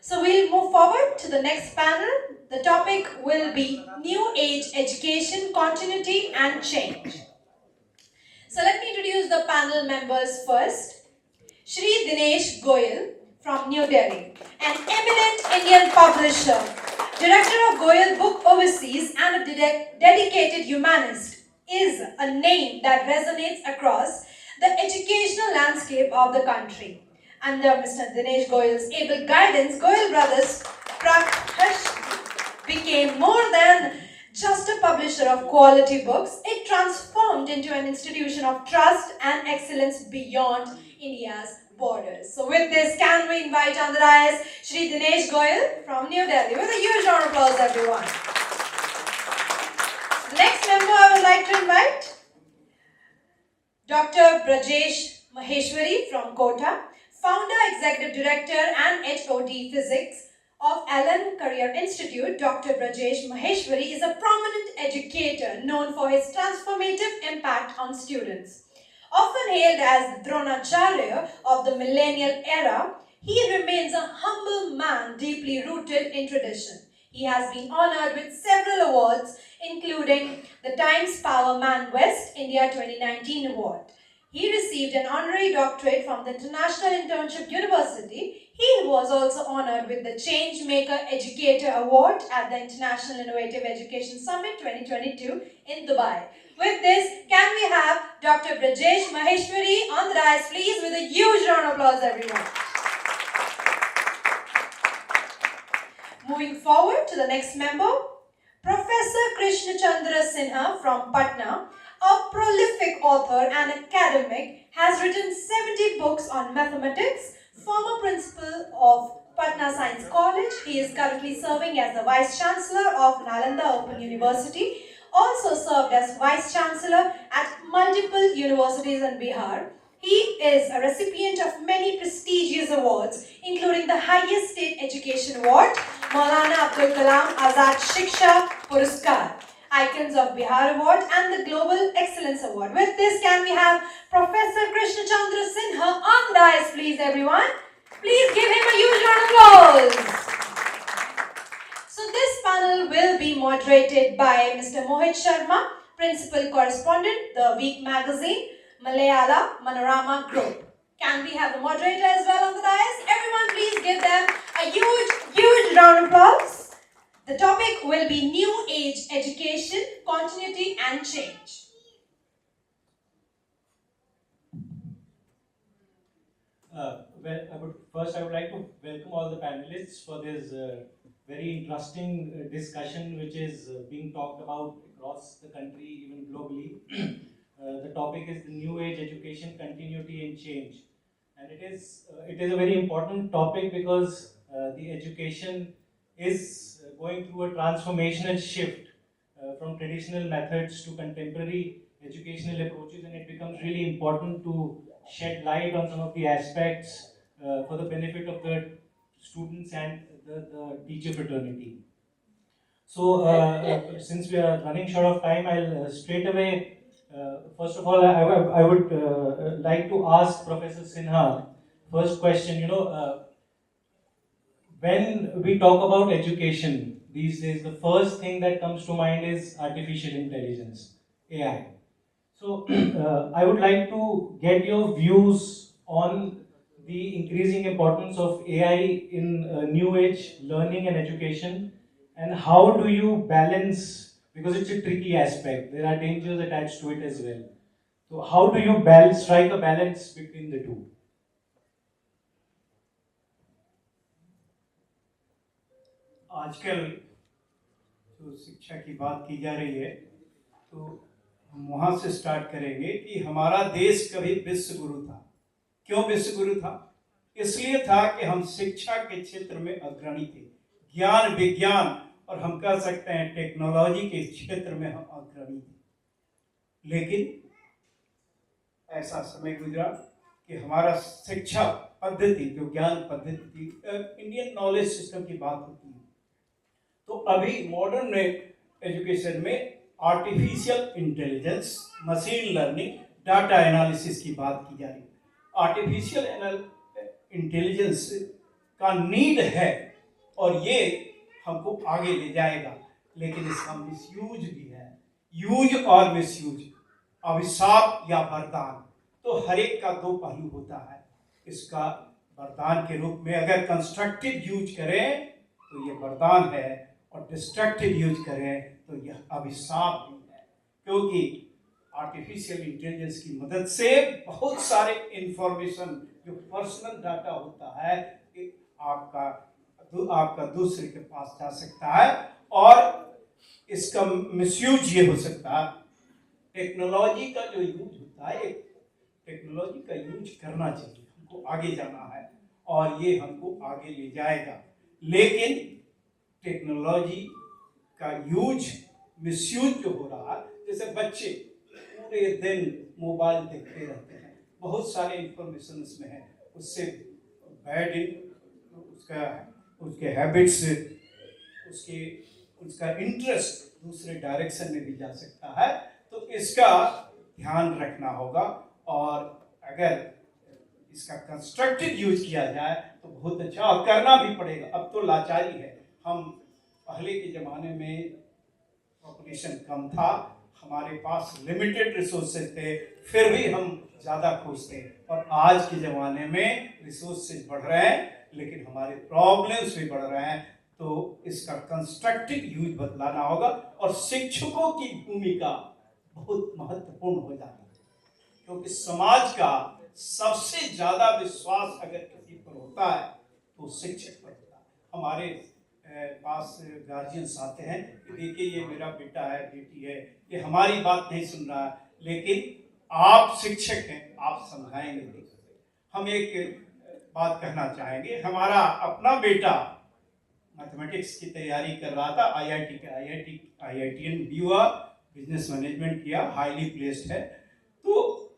So we'll move forward to the next panel. The topic will be New Age Education, Continuity and Change. So let me introduce the panel members first. Shri Dinesh Goyal from New Delhi, an eminent Indian publisher, director of Goyal Book Overseas and a dedicated humanist, is a name that resonates across the educational landscape of the country. Under Mr. Dinesh Goyal's able guidance, Goyal Brothers Prakash became more than just a publisher of quality books. It transformed into an institution of trust and excellence beyond India's borders. So with this, can we invite on the dais Shri Dinesh Goyal from New Delhi with a huge round of applause, everyone. The next member I would like to invite Dr. Brajesh Maheshwari from Kota, founder, executive director and HOD Physics of Allen Career Institute. Dr. Brajesh Maheshwari is a prominent educator known for his transformative impact on students. Often hailed as the Dronacharya of the millennial era, he remains a humble man deeply rooted in tradition. He has been honored with several awards, including the Times Power Man West India 2019 Award. He received an honorary doctorate from the International Internship University. He was also honored with the Changemaker Educator Award at the International Innovative Education Summit 2022 in Dubai. With this, can we have Dr. Brajesh Maheshwari on the dais, please, with a huge round of applause, everyone. Moving forward to the next member, Professor Krishna Chandra Sinha from Patna, a prolific author and academic, has written 70 books on mathematics, former principal of Patna Science College. He is currently serving as the Vice Chancellor of Nalanda Open University, also served as Vice Chancellor at multiple universities in Bihar. He is a recipient of many prestigious awards, including the highest state education award, Maulana Abdul Kalam Azad Shiksha Puraskar, Icons of Bihar Award and the Global Excellence Award. With this, can we have Professor Krishna Chandra Sinha on the dais, please, everyone? Please give him a huge round of applause. So this panel will be moderated by Mr. Mohit Sharma, Principal Correspondent, The Week Magazine, Malayala Manorama Group. Can we have the moderator as well on the dais? Everyone please give them a huge round of applause. The topic will be New Age Education, Continuity and Change. I would like to welcome all the panelists for this very interesting discussion which is being talked about across the country, even globally. The topic is the New Age Education, Continuity and Change. And it is a very important topic because the education is going through a transformational shift from traditional methods to contemporary educational approaches, and it becomes really important to shed light on some of the aspects for the benefit of the students and the teacher fraternity. So, since we are running short of time, I'll straight away, first of all, I would like to ask Professor Sinha, first question, when we talk about education these days, the first thing that comes to mind is artificial intelligence, AI. So, I would like to get your views on the increasing importance of AI in new age learning and education, and how do you balance, because it's a tricky aspect, there are dangers attached to it as well. So, how do you strike a balance between the two? आजकल जो शिक्षा की बात की जा रही है, तो हम वहाँ से स्टार्ट करेंगे कि हमारा देश कभी विश्व गुरु था। क्यों विश्व गुरु था? इसलिए था कि हम शिक्षा के क्षेत्र में अग्रणी थे, ज्ञान विज्ञान और हम कह सकते हैं टेक्नोलॉजी के क्षेत्र में हम अग्रणी थे। लेकिन ऐसा समय गुजरा कि हमारा शिक्षा पद्धति, जो ज्ञान पद्धति थी, इंडियन नॉलेज सिस्टम की बात होती है, तो अभी मॉडर्न एजुकेशन में artificial intelligence, machine learning, data analysis की बात की जा रही है। आर्टिफिशियल इंटेलिजेंस का नीड है और ये हमको आगे ले जाएगा। लेकिन इसका मिसयूज भी है, यूज और मिसयूज, अभिशाप या वरदान, तो हर एक का दो पहलू होता है। इसका वरदान के रूप में अगर कंस्ट्रक्टिव यूज करें तो ये वरदान है, और डिस्ट्रक्टिव यूज करें तो यह अभिशाप भी है। क्योंकि आर्टिफिशियल इंटेलिजेंस की मदद से बहुत सारे इंफॉर्मेशन जो पर्सनल डाटा होता है आपका दूसरे के पास जा सकता है, और इसका मिसयूज ये हो सकता है। टेक्नोलॉजी का जो यूज होता है, टेक्नोलॉजी का यूज करना चाहिए, हमको आगे जाना है और ये हमको आगे ले जाएगा। लेकिन टेक्नोलॉजी का यूज मिसयूज जो हो रहा है, जैसे बच्चे पूरे दिन मोबाइल देखते रहते हैं, बहुत सारे इंफॉर्मेशन इसमें है, उससे बैड उसके हैबिट्स, उसका इंटरेस्ट दूसरे डायरेक्शन में भी जा सकता है। तो इसका ध्यान रखना होगा, और अगर इसका कंस्ट्रक्टिव यूज किया जाए तो बहुत अच्छा, और करना भी पड़ेगा। अब तो लाचारी है, हम पहले के ज़माने में पॉपुलेशन कम था, हमारे पास लिमिटेड रिसोर्सेज थे, फिर भी हम ज़्यादा खुश थे। और आज के ज़माने में रिसोर्सेज बढ़ रहे हैं लेकिन हमारे प्रॉब्लम्स भी बढ़ रहे हैं। तो इसका कंस्ट्रक्टिव यूज बदलाना होगा, और शिक्षकों की भूमिका बहुत महत्वपूर्ण हो जाती है, क्योंकि समाज का सबसे ज़्यादा विश्वास अगर किसी पर होता है तो शिक्षक पर होता है। हमारे पास गार्जियंस आते हैं कि देखिए ये मेरा बेटा है, बेटी है, ये हमारी बात नहीं सुन रहा है, लेकिन आप शिक्षक हैं, आप समझाएंगे। हम एक बात कहना चाहेंगे, हमारा अपना बेटा मैथमेटिक्स की तैयारी कर रहा था, IITian भी हुआ, बिजनेस मैनेजमेंट किया, हाईली प्लेस्ड है। तो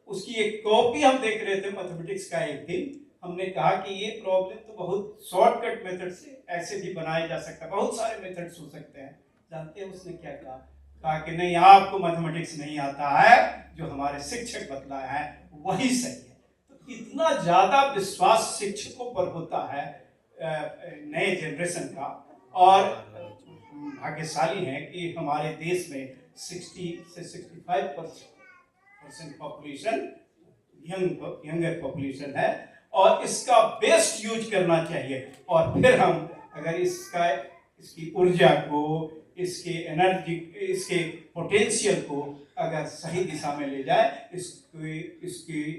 उसकी एक कॉपी हम देख रहे थे मैथमेटिक्स का, एक दिन हमने कहा कि ये प्रॉब्लम तो बहुत शॉर्टकट मेथड से ऐसे भी बनाया जा सकता है, बहुत सारे मेथड्स हो सकते हैं। जानते हैं उसने क्या कहा? कहा कि नहीं, आपको मैथमेटिक्स नहीं आता है, जो हमारे शिक्षक बतलाया है वही सही है। तो इतना ज़्यादा विश्वास शिक्षकों पर होता है नए जनरेशन का, और भाग्यशाली है कि हमारे देश में 60 से 65% पॉपुलेशन यंगर पॉपुलेशन है, और इसका बेस्ट यूज करना चाहिए। और फिर हम अगर इसकी ऊर्जा को, इसके एनर्जी, इसके पोटेंशियल को अगर सही दिशा में ले जाए, इसकी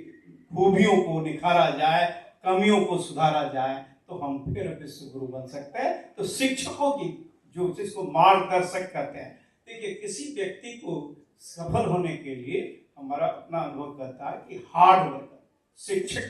खूबियों को निखारा जाए, कमियों को सुधारा जाए, तो हम फिर विश्व गुरु बन सकते हैं। तो शिक्षकों की जो जिसको मार्गदर्शक करते हैं, देखिए किसी व्यक्ति को सफल होने के लिए हमारा अपना अनुभव कहता है कि हार्ड वर्कर, शिक्षक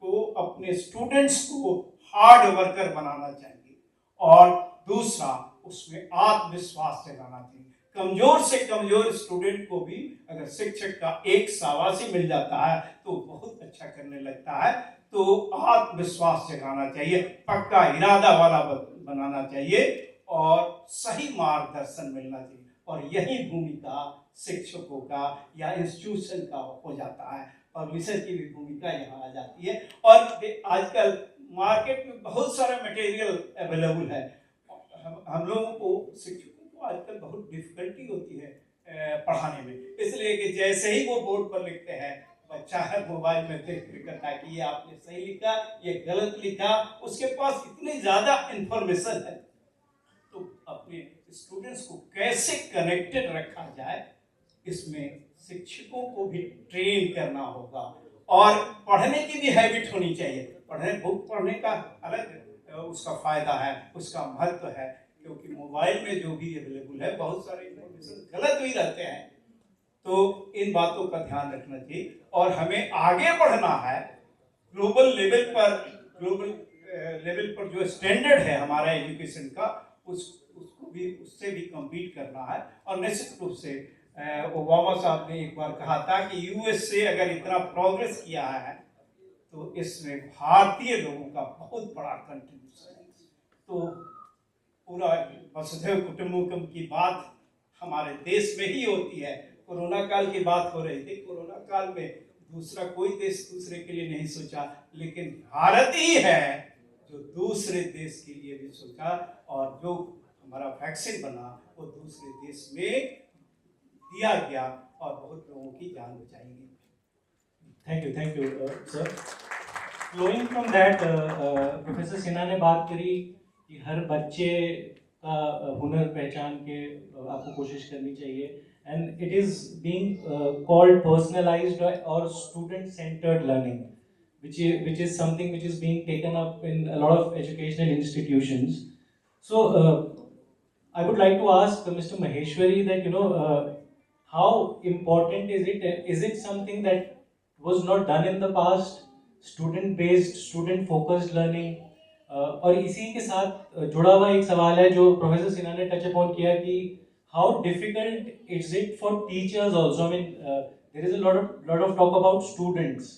को अपने स्टूडेंट्स को हार्ड वर्कर बनाना चाहिए, और दूसरा उसमें आत्मविश्वास जगाना चाहिए। कमजोर से कमजोर स्टूडेंट को भी अगर शिक्षक का एक शाबाशी मिल जाता है तो बहुत अच्छा करने लगता है। तो आत्मविश्वास जगाना चाहिए, पक्का इरादा वाला बनाना चाहिए, और सही मार्गदर्शन मिलना चाहिए। और यही भूमिका शिक्षकों का या इंस्टीट्यूशन का हो जाता है, और विषय की भी भूमिका यहाँ आ जाती है। और आजकल मार्केट में बहुत सारा मटेरियल अवेलेबल है, हम लोगों को, शिक्षकों को आजकल बहुत डिफिकल्टी होती है पढ़ाने में, इसलिए कि जैसे ही वो बोर्ड पर लिखते हैं, बच्चा है मोबाइल में देख करता है कि ये आपने सही लिखा, ये गलत लिखा, उसके पास इतनी ज़्यादा इंफॉर्मेशन है। तो अपने स्टूडेंट्स को कैसे कनेक्टेड रखा जाए, इसमें शिक्षकों को भी ट्रेन करना होगा, और पढ़ने की भी हैबिट होनी चाहिए। बुक पढ़ने का अलग उसका फायदा है, उसका महत्व है, क्योंकि मोबाइल में जो भी अवेलेबल है बहुत सारे इंफॉर्मेशन गलत भी रहते हैं। तो इन बातों का ध्यान रखना चाहिए, और हमें आगे बढ़ना है ग्लोबल लेवल पर जो स्टैंडर्ड है हमारा एजुकेशन का, उससे भी कम्पीट करना है। और निश्चित रूप से ओबामा साहब ने एक बार कहा था कि यूएस से अगर इतना प्रोग्रेस किया है तो इसमें भारतीय लोगों का बहुत बड़ा कंट्रीब्यूशन है। तो पूरा वसुधैव कुटुंबकम की बात हमारे देश में ही होती है। कोरोना काल की बात हो रही थी, कोरोना काल में दूसरा कोई देश दूसरे के लिए नहीं सोचा, लेकिन भारत ही है जो दूसरे देश के लिए भी सोचा, और जो हमारा वैक्सीन बना वो दूसरे देश में दिया गया और बहुत लोगों की जान बचाई गई। Thank you sir. Flowing from that, professor Sinha ने बात करी कि हर बच्चे का हुनर पहचान के आपको कोशिश करनी चाहिए, and it is being called personalised और student centred learning, which is something which is being taken up in a lot of educational institutions. So I would like to ask Mr. Maheshwari that how important is it? Is it something that was not done in the past? Student based, student focused learning. और इसी के साथ जुड़ा हुआ एक सवाल है जो प्रोफेसर सिन्हा ने टच अपॉन किया कि how difficult is it for teachers also? I mean, there is a lot of talk about students.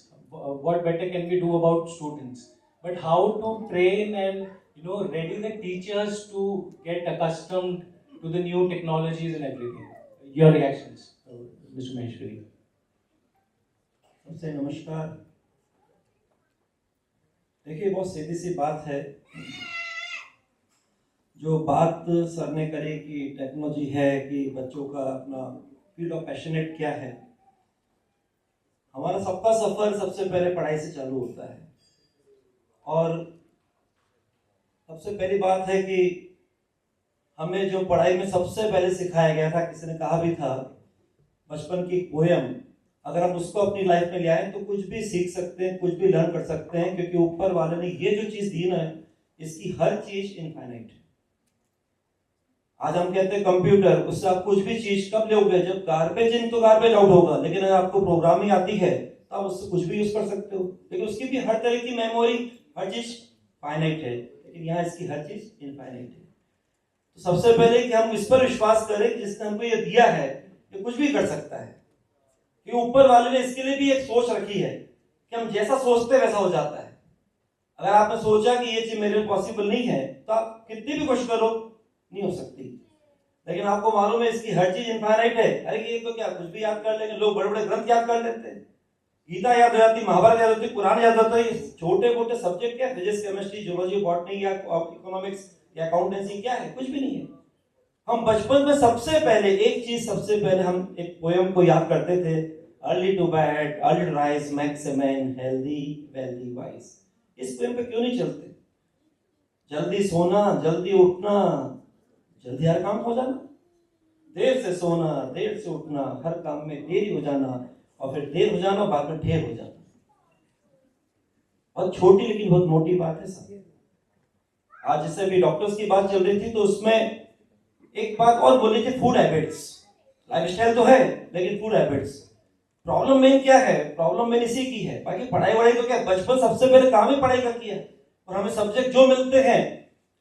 What better can we do about students? But how to train and ready the teachers to get accustomed to the new technologies and everything? Your reactions, Mr. Maheshwari. सबसे नमस्कार। देखिए, बहुत सीधी सी बात है। जो बात sir ने करी कि टेक्नोलॉजी है कि बच्चों का अपना फील्ड ऑफ पैशनेट क्या है, हमारा सबका सफर सबसे पहले पढ़ाई से चालू होता है। और सबसे पहली बात है कि हमें जो पढ़ाई में सबसे पहले सिखाया गया था, किसी ने कहा भी था, बचपन की पोयम, अगर हम उसको अपनी लाइफ में ले आए तो कुछ भी सीख सकते हैं, कुछ भी लर्न कर सकते हैं, क्योंकि ऊपर वाले ने ये जो चीज दी ना, इसकी हर चीज इनफाइनाइट है। आज हम कहते हैं कंप्यूटर, उससे आप कुछ भी चीज कब लोगे? जब गार्बेज इन तो गार्बेज आउट होगा, लेकिन अगर आपको प्रोग्रामिंग आती है तो आप उससे कुछ भी यूज कर सकते हो। लेकिन उसकी भी हर तरह की मेमोरी, हर चीज फाइनाइट है, लेकिन यहाँ इसकी हर चीज इनफाइनाइट है। तो सबसे पहले कि हम इस पर विश्वास करें कि जिसने हमको ये दिया है, ये कुछ भी कर सकता है, कि ऊपर वाले ने इसके लिए भी एक सोच रखी है कि हम जैसा सोचते वैसा हो जाता है। अगर आपने सोचा कि ये चीज मेरे लिए पॉसिबल नहीं है, तो आप कितनी भी कोशिश करो, नहीं हो सकती। लेकिन आपको मालूम है इसकी हर चीज इनफाइनाइट है। अरे ये तो क्या, कुछ भी याद कर लेंगे लोग, बड़े बड़े ग्रंथ याद कर लेते हैं, गीता याद हो जाती, महाभारत याद होती, कुरान याद होता है। छोटे मोटे सब्जेक्ट क्या, फिजिक्स, केमिस्ट्री, जियोलॉजी, बॉटनी या इकोनॉमिक्स या अकाउंटेंसी क्या है? कुछ भी नहीं है। हम बचपन में सबसे पहले एक चीज, सबसे पहले हम एक पोयम को याद करते थे, early to bed, early to rise, makes a man healthy, wealthy, wise. इस पोयम पे क्यों नहीं चलते? जल्दी सोना, जल्दी उठना, जल्दी हर काम हो जाना, देर से सोना, देर से उठना, हर काम में देरी हो जाना, और फिर देर हो जाना, बाद में ढेर हो जाना। बहुत छोटी लेकिन बहुत मोटी बात है सब। आज जैसे भी डॉक्टर्स की बात चल रही थी, तो उसमें एक बात और बोली थी, फूड हैबिट्स। लाइफस्टाइल तो है, लेकिन फूड हैबिट्स। प्रॉब्लम मेन क्या है? प्रॉब्लम मेन इसी की है। बाकी पढ़ाई वढ़ाई तो क्या, बचपन सबसे पहले काम ही पढ़ाई का किया, और हमें सब्जेक्ट जो मिलते हैं,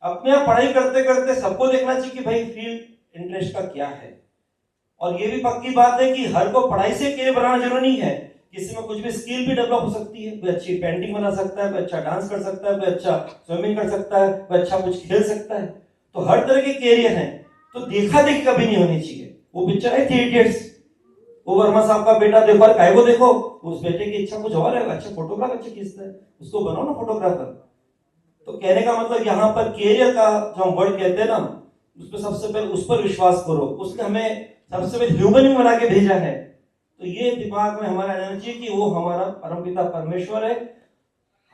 अपने आप पढ़ाई करते करते सबको देखना चाहिए कि भाई फील्ड इंटरेस्ट का क्या है। और ये भी पक्की बात है कि हर को पढ़ाई से करियर बनाना जरूरी नहीं है, किसी में कुछ भी स्किल भी डेवलप हो सकती है। कोई अच्छी पेंटिंग बना सकता है, कोई अच्छा डांस कर सकता है, कोई अच्छा स्विमिंग कर सकता है, कोई अच्छा कुछ खेल सकता है। तो हर तरह के करियर हैं, तो देखा देखी कभी नहीं होनी चाहिए। वो पिक्चर आई थी इडियट्स, वो वर्मा साहब का बेटा देखो, और काय को देखो, उस बेटे की इच्छा कुछ और है, अच्छा फोटोग्राफ अच्छा खींचता है, उसको बनाओ ना फोटोग्राफर। तो कहने का मतलब यहाँ पर कैरियर का जो हम वर्ड कहते हैं ना, उस पर सबसे पहले उस पर विश्वास करो। उसने हमें सबसे पहले ह्यूमन बना के भेजा है, तो ये दिमाग में हमारा रहना चाहिए कि वो हमारा परमपिता परमेश्वर है।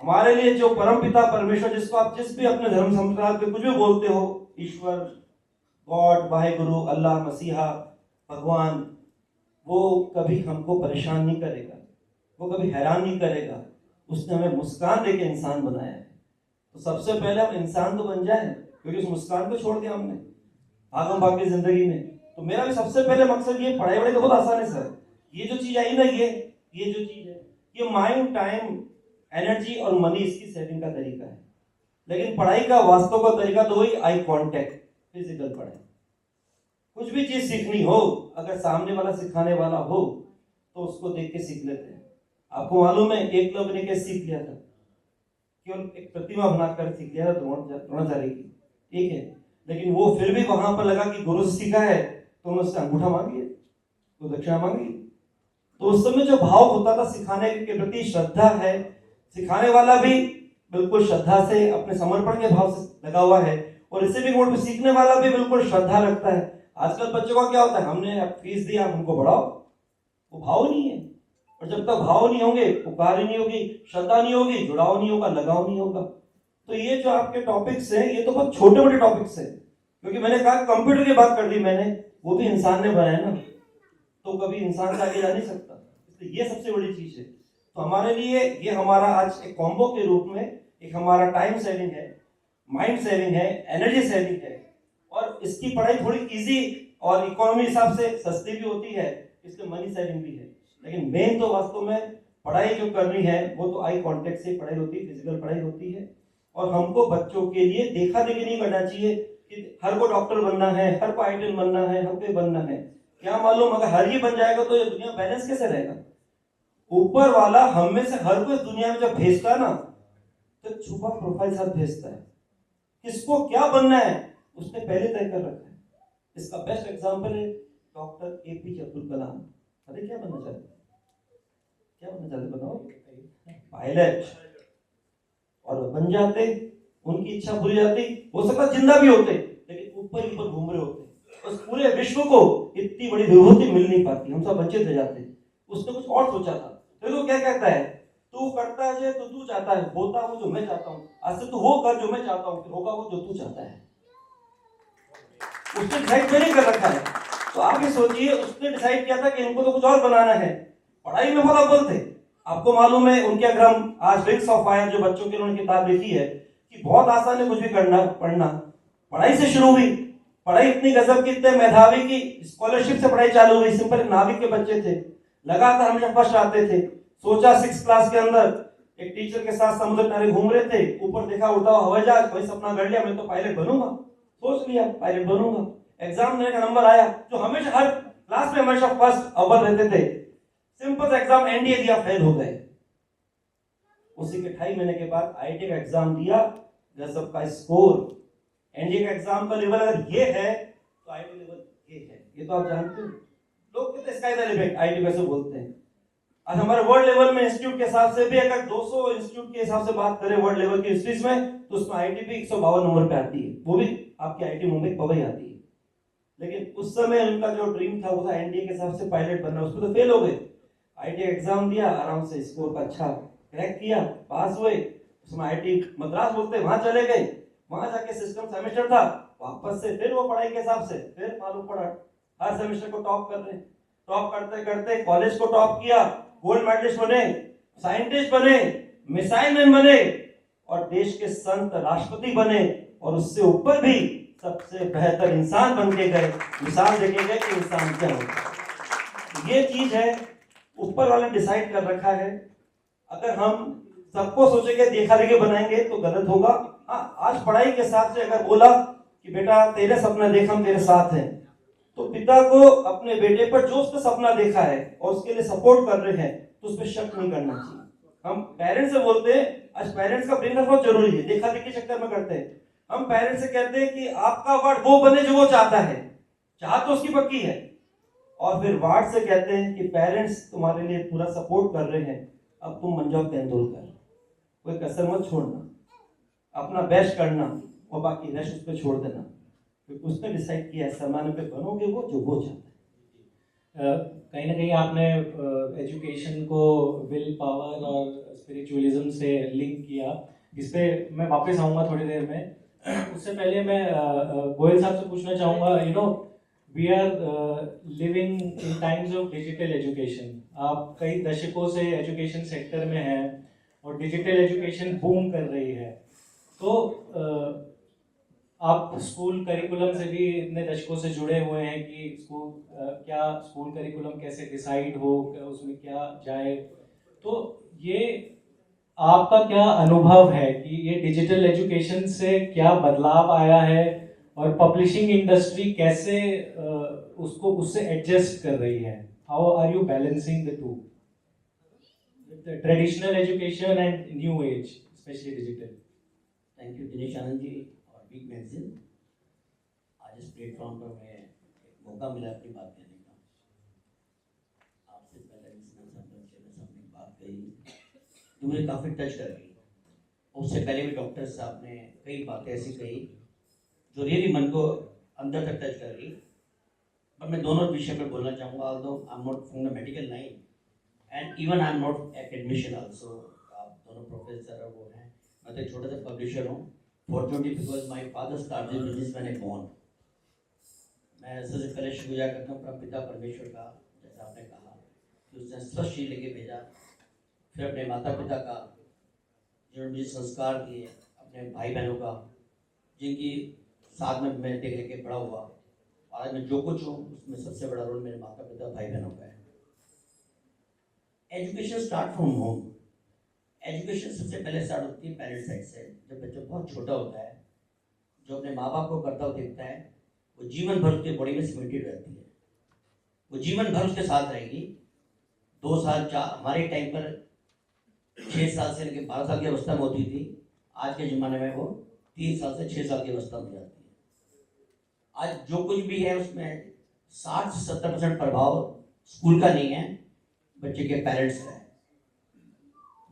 हमारे लिए जो परमपिता परमेश्वर, जिसको आप जिस भी अपने धर्म संप्रदाय पे कुछ भी बोलते हो, ईश्वर, गॉड, वाहेगुरु, अल्लाह, मसीहा, भगवान, वो कभी हमको परेशान नहीं करेगा, वो कभी हैरान नहीं करेगा। उसने हमें मुस्कान देके इंसान बनाया है, तो सबसे पहले हम इंसान तो बन जाए, क्योंकि उस मुस्कान को छोड़ दिया हमने भागम भाग की जिंदगी में। तो मेरा भी सबसे पहले मकसद ये, पढ़ाई वढ़ाई तो बहुत आसान है सर, ये जो चीज आई ना, ये जो चीज है, ये माइंड, टाइम, एनर्जी और मनी, इसकी सेटिंग का तरीका है। लेकिन पढ़ाई का वास्तव का तरीका तो वही आई कांटेक्ट, फिजिकल पढ़ाई। कुछ भी चीज सीखनी हो, अगर सामने वाला सिखाने वाला हो तो उसको देख के सीख लेते हैं। आपको मालूम है एकलव्य ने कैसे सीख लिया था? केवल एक प्रतिमा बनाकर सीख लिया था द्रोणाचार्य की, ठीक है। लेकिन वो फिर भी वहां पर लगा कि गुरु से सीखा है, तो उन्होंने उससे अंगूठा मांग लिया, तो दक्षिणा मांगी। तो उस समय जो भाव होता था सिखाने के प्रति, श्रद्धा है, सिखाने वाला भी बिल्कुल श्रद्धा से, अपने समर्पण के भाव से लगा हुआ है, और रिसीविंग मोड पे सीखने वाला भी बिल्कुल श्रद्धा रखता है। आजकल बच्चों का क्या होता है, हमने अब फीस दिया, हमको बढ़ाओ, वो भाव नहीं है। और जब तक भाव नहीं होंगे, पुकार ही नहीं होगी, श्रद्धा नहीं होगी, जुड़ाव नहीं होगा, लगाव नहीं होगा। तो ये जो आपके टॉपिक्स हैं, ये तो बहुत छोटे मोटे टॉपिक्स हैं, क्योंकि मैंने कहा कंप्यूटर की बात कर दी मैंने, वो भी इंसान ने बनाया ना, तो कभी इंसान से आगे जा नहीं सकता। तो ये सबसे बड़ी चीज है। तो हमारे लिए ये हमारा आज एक कॉम्बो के रूप में एक हमारा टाइम सेविंग है, माइंड सेविंग है, एनर्जी सेविंग है, और इसकी पढ़ाई थोड़ी इजी और इकोनॉमी हिसाब से सस्ती भी होती है, इसमें मनी सेविंग भी है। लेकिन मेन तो वास्तव में पढ़ाई जो करनी है वो तो आई कांटेक्ट से पढ़ाई होती है, फिजिकल पढ़ाई होती है। और हमको बच्चों के लिए देखा देखी नहीं करना चाहिए कि हर को डॉक्टर बनना है, हर को आईटीएन बनना है, हर को बनना है। क्या मालूम अगर हर ही बन जाएगा तो ये दुनिया बैलेंस कैसे रहेगा। ऊपर वाला हम में से हर को इस दुनिया में जब भेजता है ना, तो छुपा प्रोफाइल साथ भेजता है, किसको क्या बनना है उसने पहले तय कर रखा है। इसका बेस्ट एग्जांपल है डॉक्टर एपीजे अब्दुल कलाम। अरे क्या बनना चाहते, क्या बनना चाहते बताओ, पायलट। और बन जाते, उनकी इच्छा भूल जाती, हो सकता जिंदा भी होते, लेकिन ऊपर ही ऊपर घूम रहे होते, उस पूरे विश्व को इतनी बड़ी विभूति मिल नहीं पाती, हम सब वंचित रह जाते। उसने कुछ और सोचा था। तो क्या कहता है, तू करता है जो तू चाहता है, होता वो जो मैं चाहता हूँ, आज से तू वो कर जो मैं चाहता हूँ, फिर होगा वो जो तू चाहता है। उसने डिसाइड पहले कर रखा है। तो आप ये सोचिए, उसने डिसाइड किया था कि इनको तो कुछ और बनाना है। पढ़ाई में बहुत अव्वल थे। आपको मालूम है उनके, अगर हम आज विंग्स ऑफ फायर जो बच्चों के लिए उन्होंने किताब लिखी है, कि बहुत आसान है कुछ भी करना, पढ़ना। पढ़ाई से शुरू हुई, पढ़ाई इतनी गजब की, इतने मेधावी की स्कॉलरशिप से पढ़ाई चालू हुई। सिंपल नाविक के बच्चे थे, लगातार हमेशा फर्स्ट आते थे। सोचा 6 क्लास के अंदर एक टीचर के साथ समुद्र किनारे घूम रहे थे, ऊपर देखा उड़ता हुआ हवाई जहाज, वही सपना कर लिया मैं तो पायलट बनूंगा, सोच लिया पायलट बनूंगा। एग्जाम देने का नंबर आया, जो हमेशा हर क्लास में हमेशा फर्स्ट अव्वल रहते थे, सिंपल सा एग्जाम एनडीए दिया, फेल हो गए। उसी के 2.5 महीने के बाद आईआईटी का एग्जाम दिया, गजब का स्कोर। एनडीए का एग्जाम का लेवल अगर ये है तो आईआईटी लेवल ये है, ये तो आप जानते हो। लोग कहते हैं स्काई द लिमिट, आईआईटी कैसे बोलते हैं। आज हमारे वर्ल्ड लेवल में इंस्टीट्यूट के हिसाब से भी अगर 200 इंस्टीट्यूट के हिसाब से बात करें वर्ल्ड लेवल की हिस्ट्रीज में, तो उसमें आईआईटी भी 152 नंबर पे आती है, वो भी आपकी आईआईटी मुंबई पवई आती है। लेकिन उस समय उनका जो ड्रीम था वो था एनडीए के हिसाब से पायलट बनना, उसमें तो फेल हो गए। आईआईटी एग्जाम दिया, आराम से स्कोर का अच्छा क्रैक किया, पास हुए। उसमें आईआईटी मद्रास बोलते वहां चले गए, वहां जाके सिस्टम सेमेस्टर था, वापस से फिर वो पढ़ाई के हिसाब से फिर मालूम पड़ा हर सेमेस्टर को टॉप कर रहे। टॉप करते करते कॉलेज को टॉप किया, गोल्ड मेडलिस्ट बने, साइंटिस्ट बने, मिसाइल मैन बने, और देश के संत राष्ट्रपति बने, और उससे ऊपर भी सबसे बेहतर इंसान बन के गए, मिसाल देके गए कि इंसान क्या होता। ये चीज है ऊपर वाले डिसाइड कर रखा है। अगर हम सबको सोचेंगे देखा देखे बनाएंगे तो गलत होगा। हाँ, आज पढ़ाई के हिसाब से अगर बोला कि बेटा तेरे सपना देख, हम तेरे साथ हैं, तो पिता को अपने बेटे पर जो उसने सपना देखा है और उसके लिए सपोर्ट कर रहे हैं, तो उस पर शक नहीं करना चाहिए। हम पेरेंट्स से बोलते हैं, आज पेरेंट्स का ब्रेन बहुत जरूरी है, देखा देखी चक्कर में करते हैं। हम पेरेंट्स से कहते हैं कि आपका वार्ड वो बने जो वो चाहता है, चाह तो उसकी पक्की है, और फिर वार्ड से कहते हैं कि पेरेंट्स तुम्हारे लिए पूरा सपोर्ट कर रहे हैं, अब तुम मन जाओ तेंदुलकर, कोई कसर मत छोड़ना, अपना बेस्ट करना, और बाकी रेस्ट उस पर छोड़ देना, क्योंकि उसने डिसाइड किया है सरमाने पे बनोगे वो जो वो चाहता है। कहीं ना कहीं आपने एजुकेशन को विल पावर और स्पिरिचुअलिज्म से लिंक किया, इस पे मैं वापस आऊँगा थोड़ी देर में। उससे पहले मैं गोयल साहब से पूछना चाहूँगा, you know we are living in times of digital education. आप कई दशकों से एजुकेशन सेक्टर में हैं और डिजिटल एजुकेशन बूम कर रही है, तो आप स्कूल करिकुलम से भी इतने दशकों से जुड़े हुए हैं कि स्कूल क्या स्कूल करिकुलम कैसे डिसाइड हो, क्या उसमें क्या जाए, तो ये आपका क्या अनुभव है कि ये डिजिटल एजुकेशन से क्या बदलाव आया है और पब्लिशिंग इंडस्ट्री कैसे उसको उससे एडजस्ट कर रही है? How are you balancing the two, traditional education and new age, especially digital? Thank you Dinesh Anand ji और बिग मैगजीन। आज इस प्लेटफॉर्म पर मैं एक मौका मिला अपनी बात कहने का। आपसे पहले जिसने संपर्क किया, सबने बात कही जो मुझे काफ़ी टच कर गई, उससे पहले भी डॉक्टर साहब ने कई बातें ऐसी कही जो रियली मन को अंदर तक टच कर गई। पर मैं दोनों विषय पर बोलना चाहूँगा, although I am not from the medical line and even I am not academician also. आप दोनों प्रोफेसर वो हैं, मैं तो एक छोटा सा पब्लिशर हूँ। Fortunately because my father started business when I born. मैं सबसे पहले शुक्रिया करता हूँ अपना पिता परमेश्वर का, जैसा आपने कहा कि उसने स्वस्थ ही लेके भेजा। फिर अपने माता पिता का जिन्होंने मुझे संस्कार दिए, अपने भाई बहनों का जिनकी साथ में मैं देख लेके बड़ा हुआ, और आज मैं जो कुछ हूँ उसमें सबसे बड़ा रोल मेरे माता पिता भाई बहनों का है। Education start from home. Education सबसे पहले स्टार्ट होती है पेरेंट्स साइड से। जब बच्चा बहुत छोटा होता है, जो अपने माँ बाप को करता हुआ देखता है, वो जीवन भर उसके बॉडी में सिमेंटेड रहती है, वो जीवन भर उसके साथ रहेगी। 2 साल 4, हमारे टाइम पर 6 साल से लेकर 12 साल की अवस्था में होती थी, आज के ज़माने में वो 3 साल से 6 साल की अवस्था में जाती है। आज जो कुछ भी है उसमें 60 से 70% प्रभाव स्कूल का नहीं है, बच्चे के पेरेंट्स का है।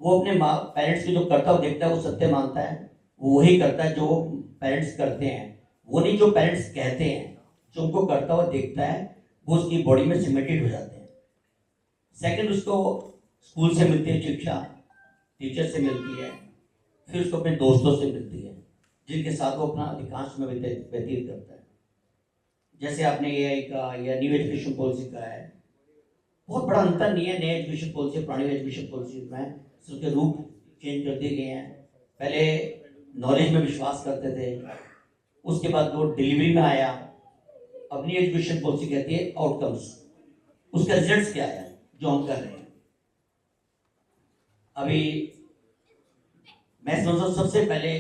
वो अपने पेरेंट्स की जो करता हुआ देखता है वो सत्य मानता है, वो वही करता है जो पेरेंट्स करते हैं, वो नहीं जो पेरेंट्स कहते हैं। जो उनको करता हुआ देखता है वो उसकी बॉडी में सिमेंटेड हो जाते हैं। सेकंड, उसको स्कूल से मिलती है शिक्षा, टीचर से मिलती है, फिर उसको अपने दोस्तों से मिलती है जिनके साथ वो अपना अधिकांश समय व्यतीत करता है। जैसे आपने AI का या न्यू एजुकेशन पॉलिसी का है, बहुत बड़ा अंतर नहीं है नई एजुकेशन पॉलिसी पुरानी एजुकेशन पॉलिसी में। उसके रूप चेंज कर दिए गए हैं। पहले नॉलेज में विश्वास करते थे, उसके बाद वो डिलीवरी में आया। अपनी एजुकेशन पॉलिसी कहती है आउटकम्स, उसका रिजल्ट्स क्या आया जो हम कर रहे हैं। अभी मैं समझता हूँ सबसे पहले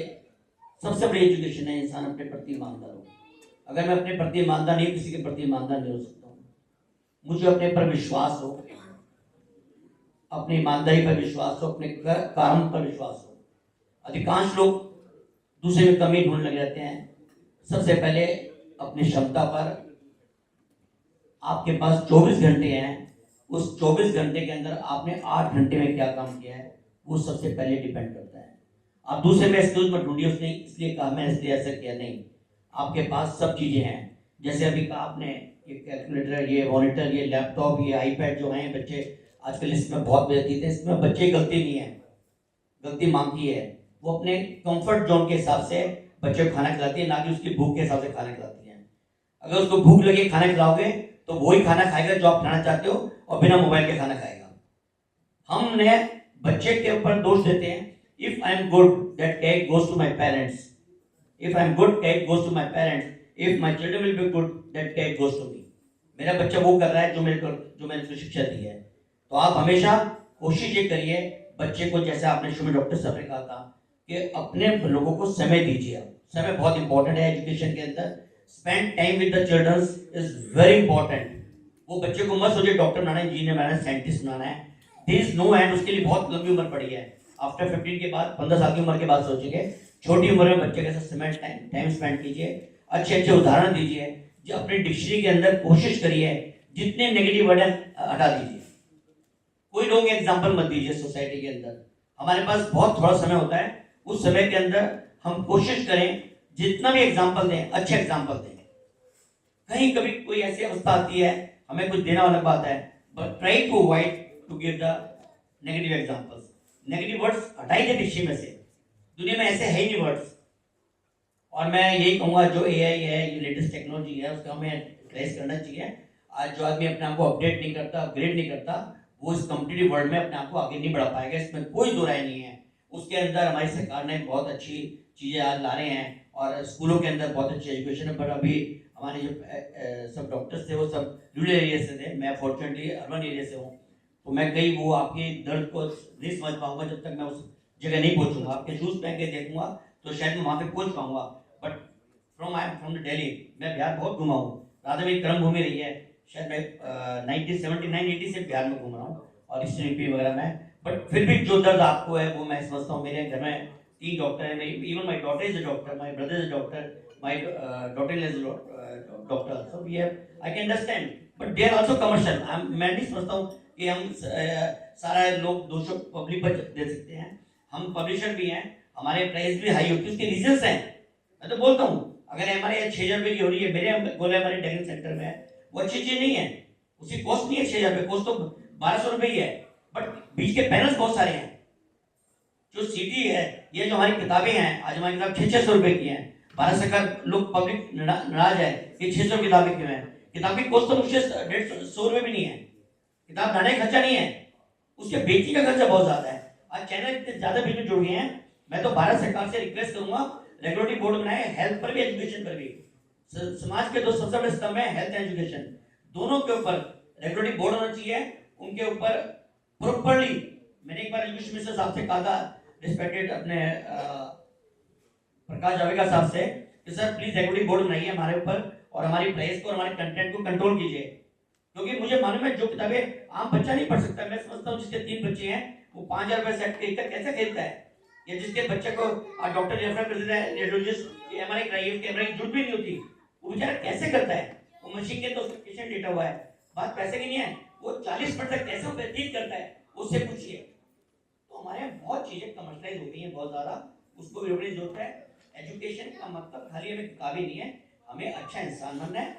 सबसे बड़ी एजुकेशन है इंसान अपने प्रति ईमानदार हो। अगर मैं अपने प्रति ईमानदार नहीं, किसी के प्रति ईमानदार नहीं हो सकता हूँ। मुझे अपने पर विश्वास हो, अपनी ईमानदारी पर विश्वास हो, अपने काम पर विश्वास हो। अधिकांश लोग दूसरे में कमी ढूंढने लग जाते हैं। सबसे पहले अपनी क्षमता पर, आपके पास 24 घंटे हैं, उस 24 घंटे के अंदर आपने 8 घंटे में क्या काम किया है वो सबसे पहले डिपेंड करता है। आप दूसरे में एक्सक्यूज मत ढूंढिए, उसने इसलिए कहा, मैं इसलिए ऐसा किया, नहीं। आपके पास सब चीज़ें हैं। जैसे अभी कहा आपने, ये कैलकुलेटर, ये मॉनिटर, ये लैपटॉप, ये आईपैड जो हैं, बच्चे आजकल इसमें बहुत व्यतीत है। इसमें बच्चे की गलती नहीं है, गलती माँ की है। वो अपने कंफर्ट जोन के हिसाब से बच्चे को खाना खिलाती है, ना कि उसकी भूख के हिसाब से खाना खिलाती है। अगर उसको भूख लगे खाना खिलाओगे तो वही खाना खाएगा जो आप खाना चाहते हो, और बिना मोबाइल के खाना खाएगा। हमने बच्चे के ऊपर दोष देते हैं। If I am good, that cake goes to my parents. If I am good, cake goes to my parents. If my children will be good, that cake goes to me. मेरा बच्चा वो कर रहा है जो मैंने उसको शिक्षा दी है। तो आप हमेशा कोशिश ये करिए बच्चे को, जैसे आपने शुरू में डॉक्टर साहब ने कहा था कि अपने लोगों को समय दीजिए। समय बहुत इंपॉर्टेंट है एजुकेशन के अंदर। Spend time with the children is very important. वो बच्चे को मत सोचिए डॉक्टर बनाना है, इंजीनियर बनाना है, साइंटिस्ट बनाना है। There is no end. उसके लिए बहुत लंबी उम्र पड़ी है। आफ्टर 15 के बाद, 15 साल की उम्र के बाद सोचेंगे। छोटी उम्र में बच्चे के साथ टाइम स्पेंड कीजिए, अच्छे अच्छे उदाहरण दीजिए। जो अपनी डिक्शनरी के अंदर कोशिश करिए जितने नेगेटिव वर्ड हटा दीजिए। कोई रॉन्ग एग्जाम्पल मत दीजिए सोसाइटी के अंदर। हमारे पास बहुत थोड़ा समय होता है, उस समय के अंदर हम कोशिश करें जितना भी एग्जाम्पल दें, अच्छे एग्जाम्पल दें। कहीं कभी कोई ऐसी अवस्था आती है, हमें कुछ देना अलग बात है, but try to avoid to give the negative examples. Negative words हटाइए डिक्शनरी में से। दुनिया में ऐसे है ही नहीं वर्ड्स। और मैं यही कहूँगा, जो AI है, ये लेटेस्ट टेक्नोलॉजी है, उसका हमें यूटिलाइज करना चाहिए। आज जो आदमी अपने आप को अपडेट नहीं करता, अपग्रेड नहीं करता, वो इस कॉम्पिटिटिव वर्ल्ड में अपने आप को आगे नहीं बढ़ा पाएगा। इसमें कोई दो राय नहीं है। उसके अंदर हमारी सरकार ने बहुत अच्छी चीज़ें आज ला रहे हैं, और स्कूलों के अंदर बहुत अच्छी एजुकेशन है। पर अभी हमारे जो सब डॉक्टर्स थे वो सब रूरल एरिया से थे। मैं फॉर्चुनेटली अर्बन एरिया से हूँ, तो मैं कहीं वो आपके दर्द को नहीं समझ पाऊंगा जब तक मैं उस जगह नहीं पहुँचूंगा। आपके शूज़ पहन के देखूंगा तो शायद मैं वहाँ पे पहुँच पाऊंगा। But I am from the Delhi. मैं बिहार बहुत घुमा हूँ। राधा मेरी कर्म भूमि रही है। शायद मैं 1979-80 से बिहार में घूम रहा हूँ, और ईस्टर्न यूपी वगैरह में। बट फिर भी जो दर्द आपको है वो मैं समझता हूँ। मेरे घर में 3 डॉक्टर हैं। Even my daughter is a doctor, my brother is a doctor, my daughter is doctor. So we have, I can understand, but they are also commercial. मैं नहीं समझता हूँ कि हम सारा लोग दोषों पब्लिक पर दे सकते हैं। हम पब्लिशर भी हैं, हमारे प्राइस भी हाई होती है, उसके रीजंस हैं। मैं तो बोलता हूँ अगर हमारे यहाँ 6,000 रुपये की हो रही है, मेरे बोले हमारे डाइनिंग सेंटर में है, वो अच्छी चीज नहीं है, उसकी कॉस्ट नहीं है 6,000 रुपये, कॉस्ट तो 1,200 रुपये ही है, बट बीच के पैनल्स बहुत सारे हैं। जो सीडी है, ये जो हमारी किताबें हैं, आज हमारी किताब 600 रुपये की हैं। भारत सरकार, लोग पब्लिक नाराज है कि 600 किताबें क्यों है। किताब की कॉस्ट तो मुझे 150 रुपये भी नहीं है, किताब लाने का खर्चा नहीं है, उसके बेचने का खर्चा बहुत ज्यादा है। आज चैनल इतने ज्यादा बीच में जुड़ गए हैं, मैं तो भारत सरकार से रिक्वेस्ट करूंगा रेगुलेटरी बोर्ड बनाए, हेल्थ पर भी एजुकेशन पर भी। समाज के दो सबसे बड़े स्तंभ है हेल्थ एंड एजुकेशन, दोनों के ऊपर रेगुलेटरी बोर्ड होना चाहिए, उनके ऊपर प्रॉपरली। मैंने एक बार एजुकेशन मिनिस्टर साहब से कहा था, रिस्पेक्टेड अपने प्रकाश जावड़ेकर साहब से, कि सर प्लीज रेगुलेटरी बोर्ड बनाइए हमारे ऊपर और हमारी प्राइस को और हमारे कंटेंट को कंट्रोल कीजिए, क्योंकि मुझे मालूम है जो किताबें आम बच्चा नहीं पढ़ सकता। मैं समझता हूँ जिसके 3 बच्चे हैं वो 5,000 रुपए सेट खरीदकर कैसे खरीदता है, या जिसके बच्चे को डॉक्टर रेफर कर देता है, रेडियोलॉजिस्ट एमआरआई कराइए, उसके एमआरआई की जरूरत भी नहीं होती, वो बेचारा कैसे करता है, वो मशीन के तो उसका पेशेंट डेटा हुआ है, बात पैसे की नहीं है, वो 40% कैसे व्यतीत करता है उससे पूछिए। तो हमारे यहाँ बहुत चीजें कमर्शलाइज हो गई हैं बहुत ज्यादा, उसको भी रोकने की जरूरत है। एजुकेशन का मतलब खाली हमें किताबें नहीं है, हमें अच्छा इंसान बनना है।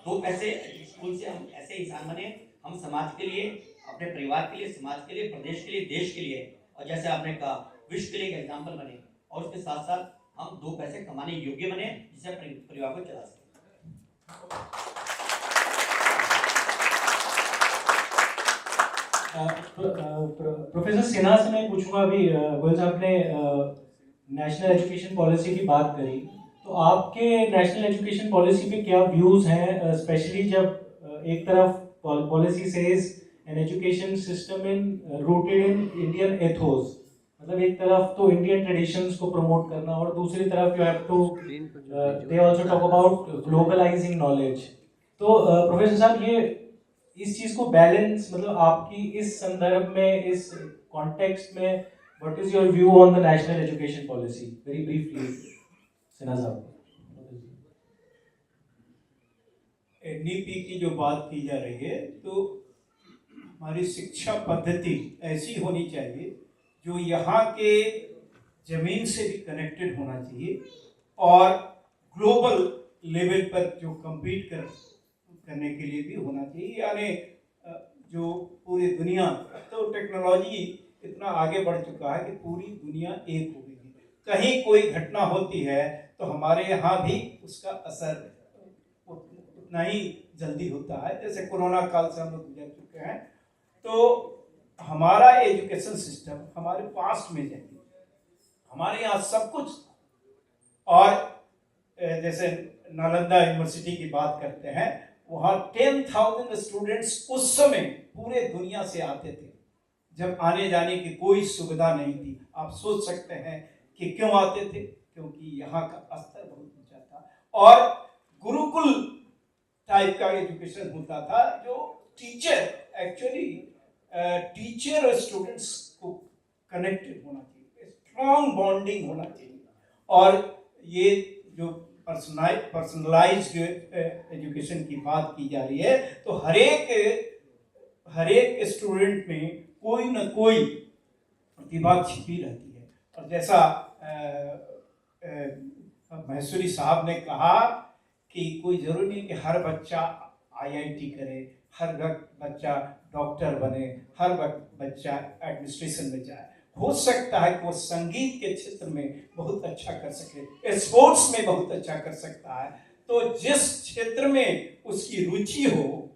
2 पैसे स्कूल से हम ऐसे इंसान बने, हम समाज के लिए, अपने परिवार के लिए, समाज के लिए, प्रदेश के लिए, देश के लिए, और जैसे आपने कहा विश्व के लिए एक एग्जाम्पल बने, और उसके साथ साथ हम 2 पैसे कमाने योग्य बने, जिससे अपने परिवार को चला सकें। प्रोफेसर सिन्हा से मैं पूछूंगा, अभी गोयल साहब ने नेशनल एजुकेशन पॉलिसी की बात करी, तो आपके नेशनल एजुकेशन पॉलिसी पे क्या व्यूज हैं, स्पेशली जब एक तरफ policy says an education system in rooted in Indian Athos, मतलब एक तरफ तो इंडियन ट्रेडिशंस को प्रमोट करना, और दूसरी तरफ you have to they also talk about globalising knowledge. तो प्रोफेसर साहब, ये इस चीज को बैलेंस, मतलब आपकी इस संदर्भ में, इस कॉन्टेक्स्ट में, what is your view on the national education policy, very briefly Sinha साहब। नीति की जो बात की जा रही है, तो हमारी शिक्षा पद्धति ऐसी होनी चाहिए जो यहाँ के जमीन से भी कनेक्टेड होना चाहिए, और ग्लोबल लेवल पर जो कम्पीट करने के लिए भी होना चाहिए। यानी जो पूरी दुनिया, तो टेक्नोलॉजी इतना आगे बढ़ चुका है कि पूरी दुनिया एक हो गई है, कहीं कोई घटना होती है तो हमारे यहाँ भी उसका असर उतना ही जल्दी होता है। जैसे कोरोना काल से हम लोग गुजर चुके हैं, तो हमारा एजुकेशन सिस्टम हमारे पास्ट में जाएगी, हमारे यहाँ सब कुछ। और जैसे नालंदा यूनिवर्सिटी की बात करते हैं, वहाँ 10,000 स्टूडेंट्स उस समय पूरे दुनिया से आते थे, जब आने जाने की कोई सुविधा नहीं थी। आप सोच सकते हैं कि क्यों आते थे, क्योंकि यहाँ का स्तर बहुत ऊंचा था, और गुरुकुल टाइप का एजुकेशन होता था, जो टीचर एक्चुअली टीचर और स्टूडेंट्स को कनेक्टेड होना चाहिए, स्ट्रॉन्ग बॉन्डिंग होना चाहिए। और ये जो पर्सनलाइज्ड एजुकेशन की बात की जा रही है, तो हर एक स्टूडेंट में कोई ना कोई प्रतिभा छिपी रहती है। और जैसा महेश्वरी साहब ने कहा कि कोई जरूरी नहीं कि हर बच्चा IIT करे, हर बच्चा डॉक्टर बने, हर बच्चा एडमिनिस्ट्रेशन में जाए। हो सकता है कि वो संगीत के क्षेत्र में बहुत अच्छा कर सके, स्पोर्ट्स में बहुत अच्छा कर सकता है। तो जिस क्षेत्र में उसकी रुचि हो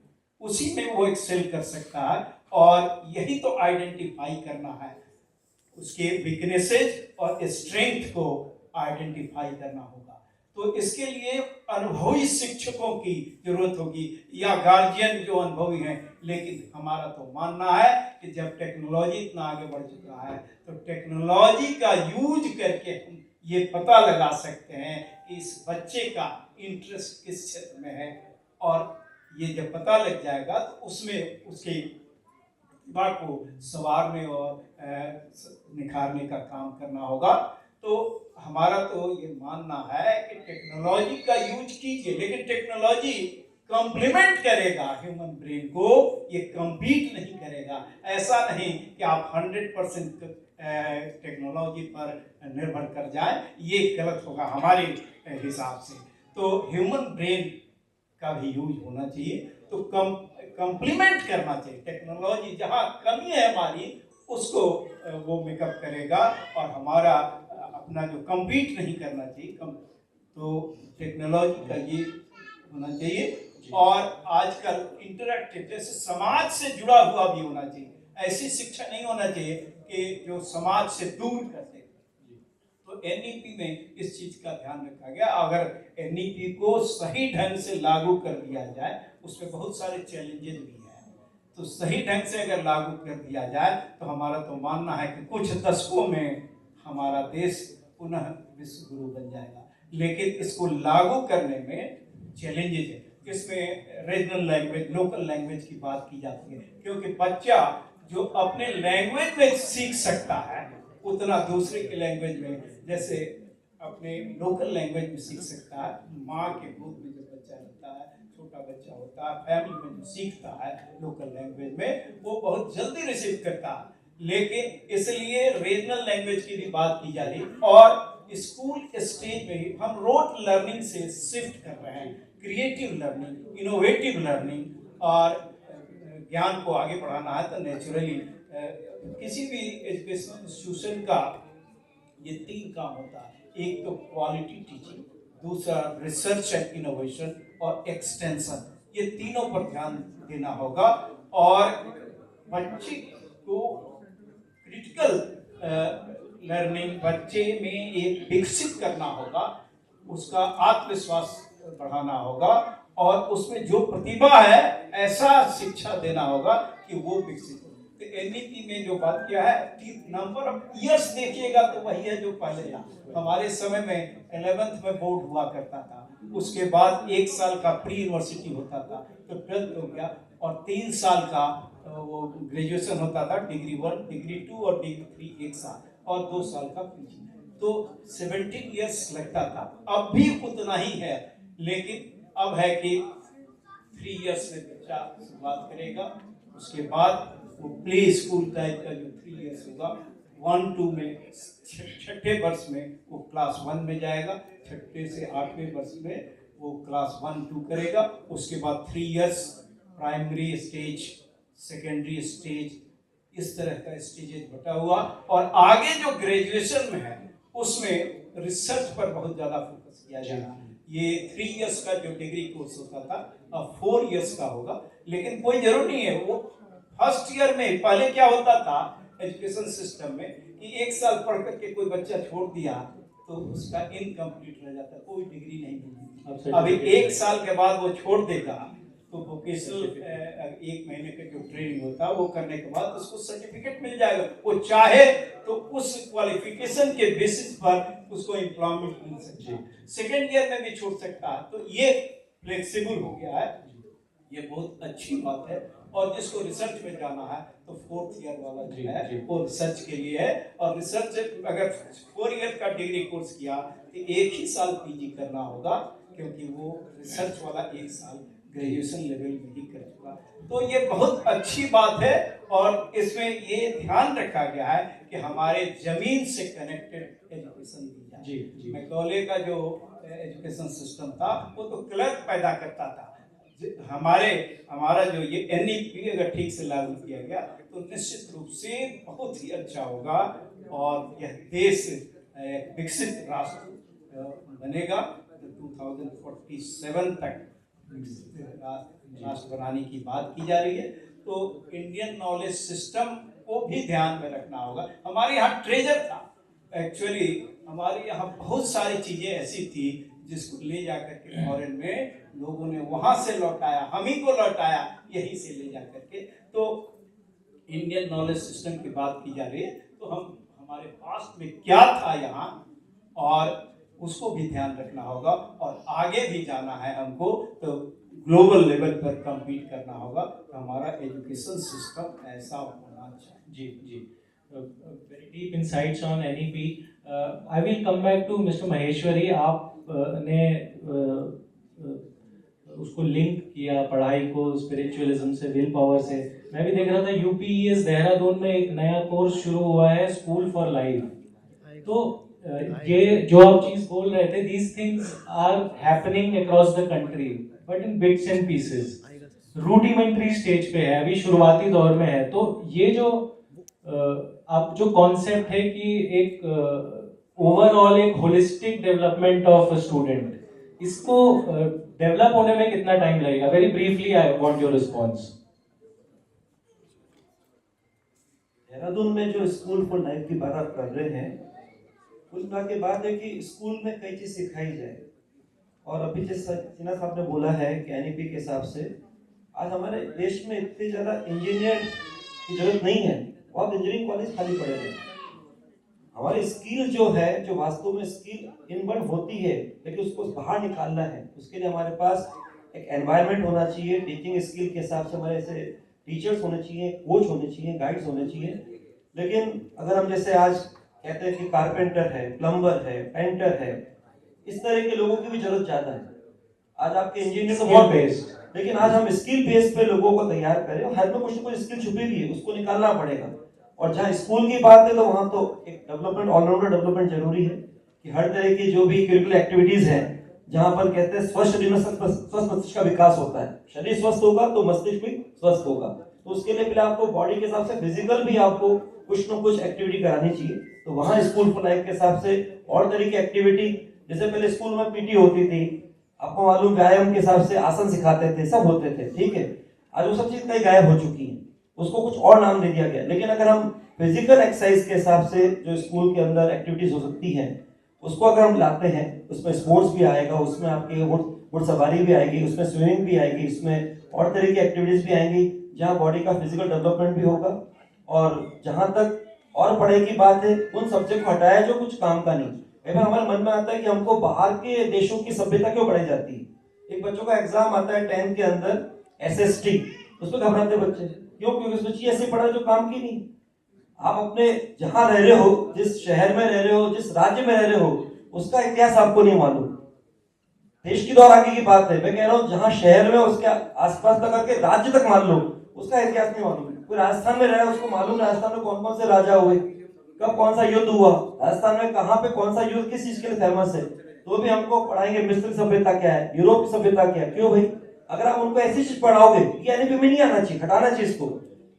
उसी में वो एक्सेल कर सकता है, और यही तो आइडेंटिफाई करना है, उसके वीकनेसेस और स्ट्रेंथ को आइडेंटिफाई करना होगा। तो इसके लिए अनुभवी शिक्षकों की जरूरत होगी, या गार्जियन जो अनुभवी हैं। लेकिन हमारा तो मानना है कि जब टेक्नोलॉजी इतना आगे बढ़ चुका है, तो टेक्नोलॉजी का यूज करके हम ये पता लगा सकते हैं कि इस बच्चे का इंटरेस्ट किस क्षेत्र में है, और ये जब पता लग जाएगा तो उसमें उसकी प्रतिभा को संवारने और निखारने का काम करना होगा। तो हमारा तो ये मानना है कि टेक्नोलॉजी का यूज कीजिए, लेकिन टेक्नोलॉजी कॉम्प्लीमेंट करेगा ह्यूमन ब्रेन को, ये कम्पीट नहीं करेगा। ऐसा नहीं कि आप 100% टेक्नोलॉजी पर निर्भर कर जाए, ये गलत होगा हमारे हिसाब से। तो ह्यूमन ब्रेन का भी यूज होना चाहिए, तो कंप्लीमेंट करना चाहिए। टेक्नोलॉजी जहाँ कमी है हमारी, उसको वो मेकअप करेगा, और हमारा अपना जो कम्पीट नहीं करना चाहिए तो टेक्नोलॉजी का ये होना चाहिए। और आजकल इंटरैक्टिव, जैसे समाज से जुड़ा हुआ भी होना चाहिए। ऐसी शिक्षा नहीं होना चाहिए कि जो समाज से दूर कर दे। तो एनईपी में इस चीज का ध्यान रखा गया। अगर एनईपी को सही ढंग से लागू कर दिया जाए, उसमें बहुत सारे चैलेंजेस भी हैं, तो सही ढंग से अगर लागू कर दिया जाए तो हमारा तो मानना है कि कुछ दशकों में हमारा देश पुनः विश्व गुरु बन जाएगा। लेकिन इसको लागू करने में चैलेंजेस है। इसमें रीजनल लैंग्वेज, लोकल लैंग्वेज की बात की जाती है, क्योंकि बच्चा जो अपने लैंग्वेज में सीख सकता है उतना दूसरे के लैंग्वेज में, जैसे अपने लोकल लैंग्वेज में सीख सकता है। माँ के गोद में जब बच्चा रहता है, छोटा बच्चा होता है, फैमिली में जो सीखता है लोकल लैंग्वेज में, वो बहुत जल्दी रिसीव करता है। लेकिन इसलिए रीजनल लैंग्वेज की भी बात की जा रही है, और स्कूल स्टेज में ही हम रोट लर्निंग से शिफ्ट कर रहे हैं, क्रिएटिव लर्निंग, इनोवेटिव लर्निंग। और ज्ञान को आगे बढ़ाना है तो नेचुरली किसी भी एजुकेशन इंस्टीट्यूशन का ये 3 काम होता है। एक तो क्वालिटी टीचिंग, दूसरा रिसर्च एंड इनोवेशन, और एक्सटेंशन। ये तीनों पर ध्यान देना होगा, और बच्चे को क्रिटिकल लर्निंग बच्चे में एक विकसित करना होगा, उसका आत्मविश्वास बढ़ाना होगा, और उसमें जो प्रतिभा है ऐसा शिक्षा देना होगा कि वो विकसित हो। तो एनईपी में जो बात किया है, नंबर ऑफ इयर्स देखिएगा तो वही है जो पहले था। हमारे समय में 11th में बोर्ड हुआ करता था, उसके बाद 1 साल का प्री यूनिवर्सिटी होता था, तो 12th हो गया, और 3 साल का वो ग्रेजुएशन होता था, डिग्री 1, डिग्री 2 और डिग्री 3 1 साल, और 2 साल का पीजी। तो 17 इयर्स लगता था। अब भी उतना ही है, लेकिन अब है कि 3 इयर्स में बच्चा शुरुआत करेगा, उसके बाद वो प्ले स्कूल टाइप का जो 3 इयर्स होगा, 1-2 में, 6ठे वर्ष में वो क्लास 1 में जाएगा, 6ठे से 8वें वर्ष में वो क्लास 1-2 करेगा। उसके बाद 3 years primary stage, secondary stage, इस तरह का स्टेजेस बटा हुआ। और आगे जो ग्रेजुएशन में है उसमें रिसर्च पर बहुत ज्यादा फोकस किया जाएगा। ये 3 इयर्स का जो डिग्री कोर्स होता था अब 4 इयर्स का होगा, लेकिन कोई जरूर नहीं है। वो फर्स्ट ईयर में, पहले क्या होता था एजुकेशन सिस्टम में कि 1 साल पढ़ करके कोई बच्चा छोड़ दिया तो उसका इनकम्प्लीट रह जाता, कोई डिग्री नहीं मिलती। अभी 1 साल के बाद वो छोड़ देगा तो वोकेशनल 1 महीने का जो ट्रेनिंग होता है वो करने के बाद उसको सर्टिफिकेट मिल जाएगा। वो चाहे तो उस क्वालिफिकेशन के बेसिस पर उसको एम्प्लॉयमेंट मिल सकता है। सेकेंड ईयर में भी छोड़ सकता है। तो ये फ्लेक्सिबल हो गया है, ये बहुत अच्छी बात है। और जिसको रिसर्च में जाना है तो 4th ईयर वाला जो है वो रिसर्च के लिए है। और रिसर्च अगर 4 ईयर का डिग्री कोर्स किया तो 1 ही साल पीजी करना होगा, क्योंकि वो रिसर्च वाला 1 साल ग्रेजुएशन लेवल में ही कर चुका। तो ये बहुत अच्छी बात है, और इसमें ये ध्यान रखा गया है कि हमारे जमीन से कनेक्टेड एजुकेशन दी जाए। मैकॉले का जो एजुकेशन सिस्टम था वो तो क्लर्क पैदा करता था। हमारा जो ये एनईपी अगर ठीक से लागू किया गया तो निश्चित रूप से बहुत ही अच्छा होगा, और यह देश एक विकसित राष्ट्र बनेगा। 2047 तक राष्ट्र बनाने की बात की जा रही है। तो इंडियन नॉलेज सिस्टम को भी ध्यान में रखना होगा। हमारे यहाँ ट्रेजर था, एक्चुअली हमारे यहाँ बहुत सारी चीजें ऐसी थी जिसको ले जाकर के फॉरेन में लोगों ने वहां से लौटाया, हम ही को लौटाया यहीं से ले जाकर के। तो इंडियन नॉलेज सिस्टम की बात की जा रही है, तो हम हमारे पास में क्या था यहाँ, और उसको भी ध्यान रखना होगा। और आगे भी जाना है हमको, तो ग्लोबल लेवल पर कम्पीट करना होगा। तो हमारा एजुकेशन सिस्टम ऐसा होना चाहिए। जी very deep insights on NEP. I will come back to Mr. Maheshwari. आपने उसको लिंक किया पढ़ाई को स्पिरिचुअलिज्म से, विल पावर से। मैं भी देख रहा था यूपीईएस देहरादून में एक नया कोर्स शुरू हुआ है, स्कूल फॉर लाइफ। तो ये जो आप चीज बोल रहे थे, these things are happening across the country but in bits and pieces, rudimentary stage पे है, अभी शुरुआती दौर में है। तो ये जो आप जो कॉन्सेप्ट है कि एक ओवरऑल एक holistic development of a student, इसको डेवलप होने में कितना टाइम लगेगा? Very briefly I want your response. Dehradun में जो स्कूल फॉर लाइफ की बात आप कर रहे हैं, कुल मिला के बात है कि स्कूल में कई चीज सिखाई जाए। और अभी जैसा सिन्हा साहब ने बोला है कि एनईपी के हिसाब से आज हमारे देश में इतने ज्यादा इंजीनियर की जरूरत नहीं है, बहुत इंजीनियरिंग कॉलेज खाली पड़े हैं। हमारी स्किल जो है, जो वास्तव में स्किल इनबर्न होती है, लेकिन उसको बाहर निकालना है, उसके लिए हमारे पास एक एनवायरनमेंट होना चाहिए। टीचिंग स्किल के हिसाब से हमारे ऐसे टीचर्स होने चाहिए, कोच होने चाहिए, गाइड्स होने चाहिए। लेकिन अगर हम जैसे आज कहते हैं कि कारपेंटर है, प्लम्बर है, पेंटर है, इस तरह के लोगों की भी जरूरत ज्यादा है। आज आपके इंजीनियर तो बहुत बेस्ड, लेकिन आज हम स्किल बेस पे लोगों को तैयार करें, और हर में कुछ ना कुछ स्किल छुपी हुई है, उसको निकालना पड़ेगा। और जहाँ स्कूल की बात है तो वहाँ तो एक डेवलपमेंट, ऑलराउंडर डेवलपमेंट जरूरी है कि हर तरह की जो भी करिकुलर एक्टिविटीज हैं, जहाँ पर कहते हैं स्वस्थ शरीर में स्वस्थ मस्तिष्क का विकास होता है। शरीर स्वस्थ होगा तो मस्तिष्क भी स्वस्थ होगा। तो उसके लिए पहले आपको बॉडी के हिसाब से फिजिकल भी आपको कुछ ना कुछ एक्टिविटी करानी चाहिए। तो वहाँ स्कूल फॉर लाइफ के हिसाब से और तरह की एक्टिविटी, जैसे पहले स्कूल में पीटी होती थी, आपको मालूम, व्यायाम के हिसाब से आसन सिखाते थे, सब होते थे, ठीक है। आज वो सब चीज कई गायब हो चुकी है, उसको कुछ और नाम दे दिया गया। लेकिन अगर हम फिजिकल एक्सरसाइज के हिसाब से जो स्कूल के अंदर एक्टिविटीज हो सकती हैं, उसको अगर हम लाते हैं, उसमें स्पोर्ट्स भी आएगा, उसमें आपकी घुड़सवारी भी आएगी, उसमें स्विमिंग भी आएगी, उसमें और तरह की एक्टिविटीज भी आएंगी, जहाँ बॉडी का फिजिकल डेवलपमेंट भी होगा। और जहाँ तक और पढ़ाई की बात है, उन सब्जेक्ट को हटाया जो कुछ काम का नहीं। एवं हमारे मन में आता है कि हमको बाहर के देशों की सभ्यता क्यों पढ़ाई जाती है। एक बच्चों का एग्जाम आता है 10th के अंदर, SST, उसमें घबराते बच्चे, क्यों? क्योंकि उसमें चीज ऐसी पढ़ा जो काम की नहीं। आप अपने जहां रह रहे हो, जिस शहर में रह रहे हो, जिस राज्य में रह रहे हो, उसका इतिहास आपको नहीं मालूम। देश की दौर आगे की बात है, मैं कह रहा हूँ जहां शहर में उसके आसपास तक करके राज्य तक मान लो, उसका इतिहास नहीं मालूम। कोई राजस्थान में रहा है, उसको मालूम राजस्थान में कौन कौन से राजा हुए, कब कौन सा युद्ध हुआ, राजस्थान में कहाँ पे कौन सा युद्ध किस चीज के लिए फेमस है। तो भी हमको पढ़ाएंगे मिस्र की सभ्यता क्या है, यूरोप की सभ्यता क्या है। क्यों भाई? अगर आप उनको ऐसी चीज पढ़ाओगे, ये एनईपी में नहीं आना चाहिए, हटाना चाहिए इसको।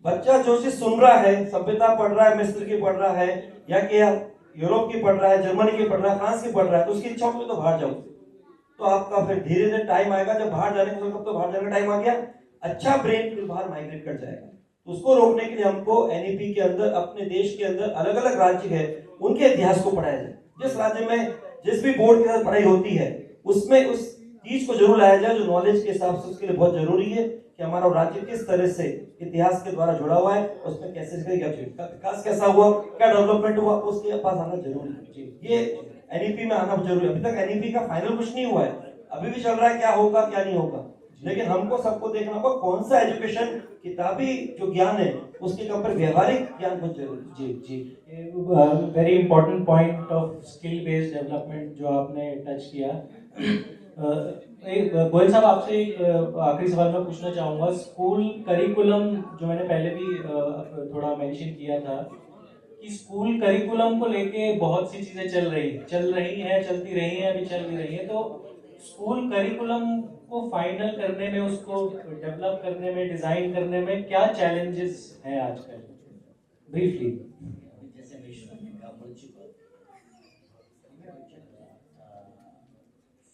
बच्चा जो चीज सुन रहा है, सभ्यता पढ़ रहा है, मिस्र की पढ़ रहा है, या क्या यूरोप की पढ़ रहा है, जर्मनी की पढ़ रहा है, फ्रांस की पढ़ रहा है, तो उसकी इच्छा होगी तो बाहर जाओ। तो आपका फिर धीरे धीरे टाइम आएगा जब बाहर जाने का, तो बाहर जाने का टाइम आ गया, अच्छा ब्रेन फिर बाहर माइग्रेट कर जाएगा। तो उसको रोकने के लिए हमको एनईपी के अंदर, अपने देश के अंदर अलग अलग राज्य है, उनके इतिहास को पढ़ाया जाए। जिस राज्य में जिस भी बोर्ड के साथ पढ़ाई होती है, उसमें उस चीज को जरूर लाया जाए जो नॉलेज के हिसाब से उसके लिए बहुत जरूरी है कि हमारा राज्य किस तरह से इतिहास के द्वारा जुड़ा हुआ है, उसमें कैसे विकास कैसा हुआ, क्या डेवलपमेंट हुआ, उसके पास आना जरूरी है। ये एनईपी में आना जरूरी है। अभी तक एनईपी का फाइनल कुछ नहीं हुआ है, अभी भी चल रहा है क्या होगा क्या नहीं होगा। लेकिन हमको सबको देखना होगा कौन सा एजुकेशन, किताबी जो ज्ञान है उसके ऊपर व्यवहारिक ज्ञान बहुत जरूरी। जी जी, very important point of skill based development जो आपने टच किया। गोयल साहब, आपसे एक आखिरी सवाल मैं पूछना चाहूँगा। स्कूल करिकुलम जो मैंने पहले भी थोड़ा मेंशन किया था कि स्कूल करिकुलम को लेके बहुत सी चीज़ें चल रही हैं, चलती रही हैं, अभी चल भी रही हैं। तो स्कूल करिकुलम को फाइनल करने में, उसको डेवलप करने में, डिज़ाइन करने में क्या चैलेंजेस हैं आजकल? ब्रीफली। जैसे विश्व में का बोल चुका,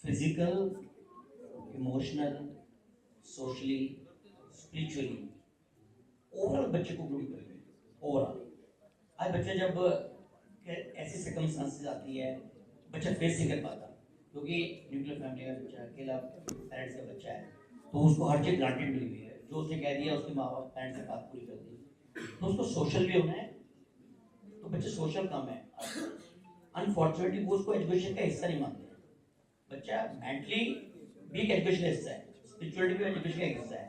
physical, emotional, socially, spiritually, overall बच्चे को ग्रो करेंगे। ओवरऑल आज बच्चा जब ऐसी सर्कमस्टांसेस आती है, बच्चा फेस नहीं कर पाता, क्योंकि न्यूक्लियर फैमिली का बच्चा, अकेला पेरेंट्स का बच्चा है, तो उसको हर चीज़ ग्रांटेड मिली हुई है, जो उसने कह दिया उसके माँ बाप पेरेंट्स ने बात पूरी कर दी। तो उसको सोशल भी होना है, तो बच्चे सोशल कम है। अनफॉर्चुनेटली वो उसको एजुकेशन का हिस्सा नहीं मानते हैं। बच्चा मेंटली भी एक एजुकेशन का हिस्सा है, स्पिरिचुअलिटी भी एजुकेशन का हिस्सा है।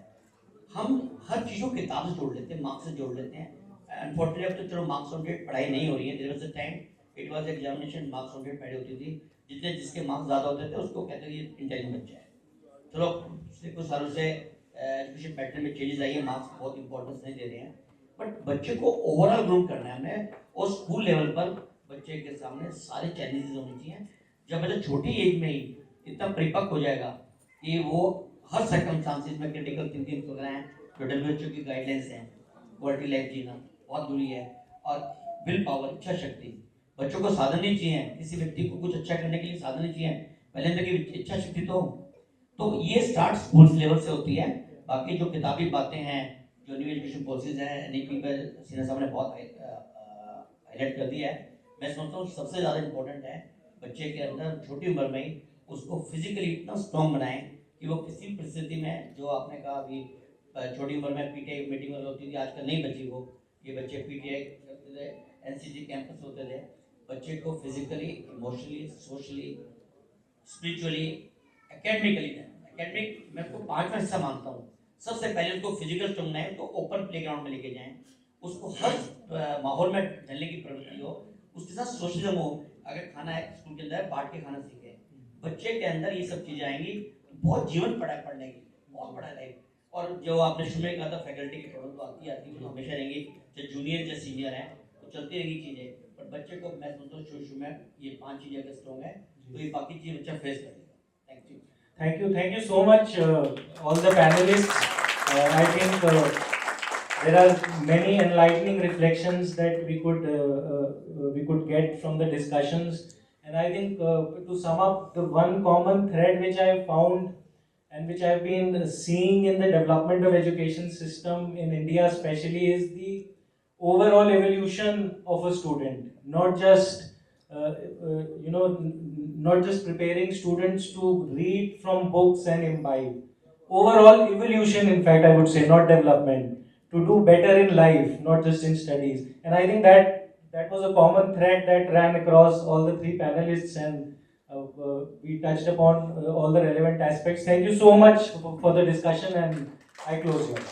हम हर चीज़ को किताब से जोड़ लेते हैं, मार्क्स से जोड़ लेते हैं। अनफॉर्चुनेटली अब तो चलो मार्क्स ऑन डेट पढ़ाई नहीं हो रही है। There was a time it was examination marks on date पढ़ाई होती थी, जितने जिसके मार्क्स ज़्यादा होते थे उसको कहते थे ये इंटेलिजेंट बच्चा है। चलो पिछले कुछ सालों से एजुकेशन पैटर्न में चेंजेस आई है, मार्क्स बहुत इंपॉर्टेंस नहीं दे रहे हैं, बट बच्चे को ओवरऑल ग्रो करना है हमने, और स्कूल लेवल पर बच्चे के सामने सारे चैलेंजेस होने चाहिए। जब बच्चा छोटी एज में ही इतना परिपक्व हो जाएगा कि वो हर सर्कमस्टांसिस में क्रिटिकल थिंकिंग वगैरह हैं, जो WHO की गाइडलाइंस हैं, क्वालिटी लाइफ जीना बहुत दूरी है, और विल पावर, इच्छा शक्ति, बच्चों को साधन नहीं चाहिए, किसी व्यक्ति को कुछ अच्छा करने के लिए साधन नहीं चाहिए, पहले अंदर की इच्छा शक्ति तो ये स्टार्ट स्कूल लेवल से होती है। बाकी जो किताबी बातें हैं, जो न्यू एजुकेशन पॉलिसीज हैं, NEP पर सीना साहब ने बहुत हाईलाइट कर दिया है। मैं समझता हूँ सबसे ज़्यादा इम्पोर्टेंट है बच्चे के अंदर छोटी उम्र में ही उसको फिजिकली इतना स्ट्रॉन्ग बनाएं कि वो किसी भी परिस्थिति में, जो आपने कहा अभी छोटी उम्र में PTI मीटिंग होती थी, आजकल नहीं बची वो, ये बच्चे PTI करते थे, NCG कैंपस होते थे, बच्चे को physically, emotionally, socially, spiritually, academic मैं उसको 5वां हिस्सा मानता हूँ। सबसे पहले उसको फिजिकल स्ट्रॉन्ग बनाएं, उसको ओपन प्लेग्राउंड में लेके जाएं, उसको हर माहौल में ढलने की प्रवृत्ति हो, उसके साथ सोशलिज्म हो। अगर खाना है स्कूल के अंदर, बांट के खाना सीखे, बच्चे के अंदर ये सब चीज़ें आएंगी तो बहुत जीवन पड़ा है पढ़ने की, बहुत बड़ा लाइफ। और जो आपने शुरू में कहा था फैकल्टी की प्रॉब्लम तो आती है, वो हमेशा रहेंगी, चाहे जूनियर चाहे सीनियर है, तो चलती रहेगी चीज़ें, पर बच्चे को मैं समझता हूँ शुरू में ये 5 चीज़ें अगर स्ट्रॉन्ग है तो ये बाकी चीज़ें बच्चा फेस कर लेगा। Thank you. Thank you so much, all the panelists. I think there are many enlightening reflections that we could get from the discussions, and I think to sum up, the one common thread which I found and which I've been seeing in the development of education system in India especially is the overall evolution of a student, not just not just preparing students to read from books and imbibe. Overall evolution, in fact, I would say, not development, to do better in life, not just in studies. And I think that was a common thread that ran across all the 3 panelists, and we touched upon all the relevant aspects. Thank you so much for the discussion, and I close here.